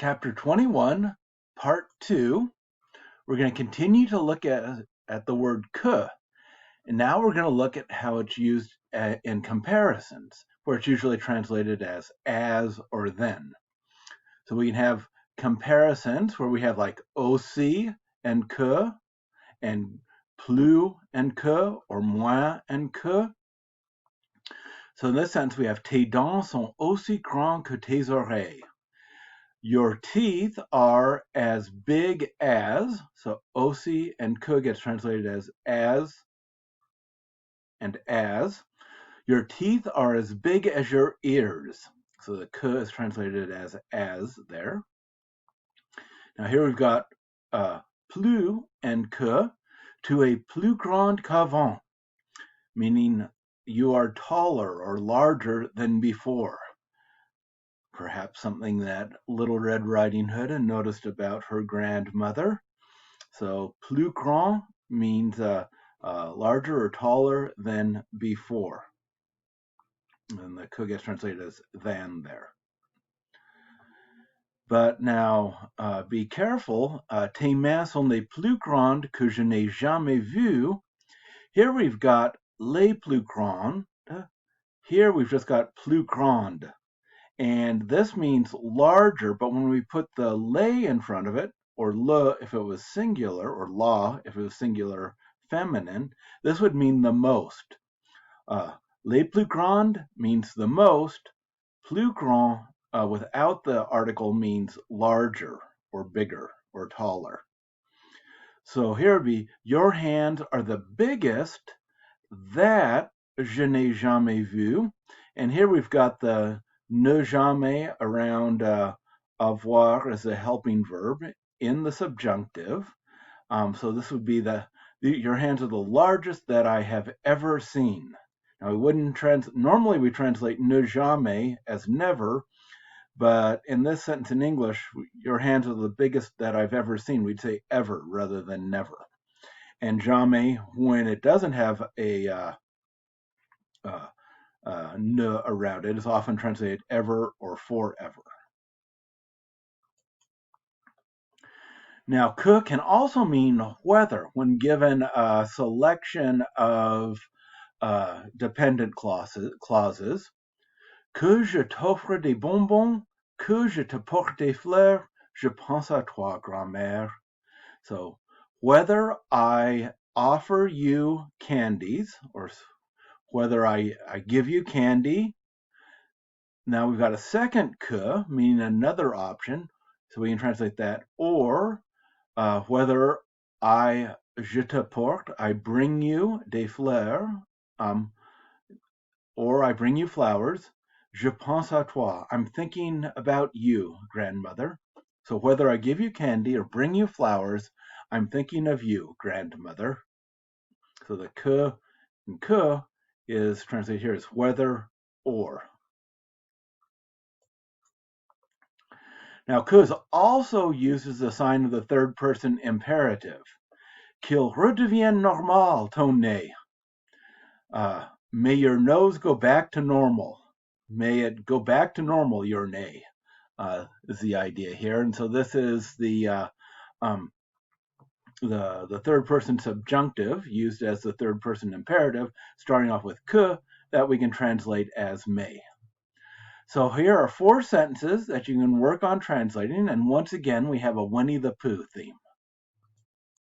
Chapter 21, Part 2. We're going to continue to look at the word que, and now we're going to look at how it's used in comparisons, where it's usually translated as or then. So we can have comparisons where we have like aussi and que, and plus and que, or moins and que. So in this sense, we have tes dents sont aussi grands que tes oreilles. Your teeth are as big as, so aussi and que gets translated as and as. Your teeth are as big as your ears. So the que is translated as there. Now here we've got plus and que, to a plus grand qu'avant, meaning you are taller or larger than before. Perhaps something that Little Red Riding Hood had noticed about her grandmother. So plus grand means larger or taller than before. And the que gets translated as than there. But now be careful. Tes mains sont les plus grandes que je n'ai jamais vues. Here we've got les plus grandes. Here we've just got plus grande. And this means larger, but when we put the les in front of it, or le if it was singular, or la if it was singular feminine, this would mean the most. Les plus grandes means the most. Plus grand without the article means larger, or bigger, or taller. So here would be, your hands are the biggest that je n'ai jamais vu. And here we've got the ne jamais around avoir as a helping verb in the subjunctive. So this would be your hands are the largest that I have ever seen. Now we wouldn't normally we translate ne jamais as never, but in this sentence in English, your hands are the biggest that I've ever seen. We'd say ever rather than never. And jamais, when it doesn't have a ne around it, is often translated ever or forever. Now, que can also mean whether when given a selection of dependent clauses. Que je t'offre des bonbons, que je te porte des fleurs, je pense à toi, grand-mère. So, whether I offer you candies, or whether I give you candy. Now we've got a second que, meaning another option, so we can translate that, or whether je te porte, I bring you des fleurs, or I bring you flowers. Je pense à toi, I'm thinking about you, grandmother. So whether I give you candy or bring you flowers, I'm thinking of you, grandmother. So the que and que is translated here as whether or. Now, que is also used as a sign of the third person imperative. Qu'il redevienne normal, ton nez. May your nose go back to normal. May it go back to normal, your nez, is the idea here. And so this is the third person subjunctive used as the third person imperative, starting off with que, that we can translate as may. So here are 4 sentences that you can work on translating, and once again we have a Winnie the Pooh theme.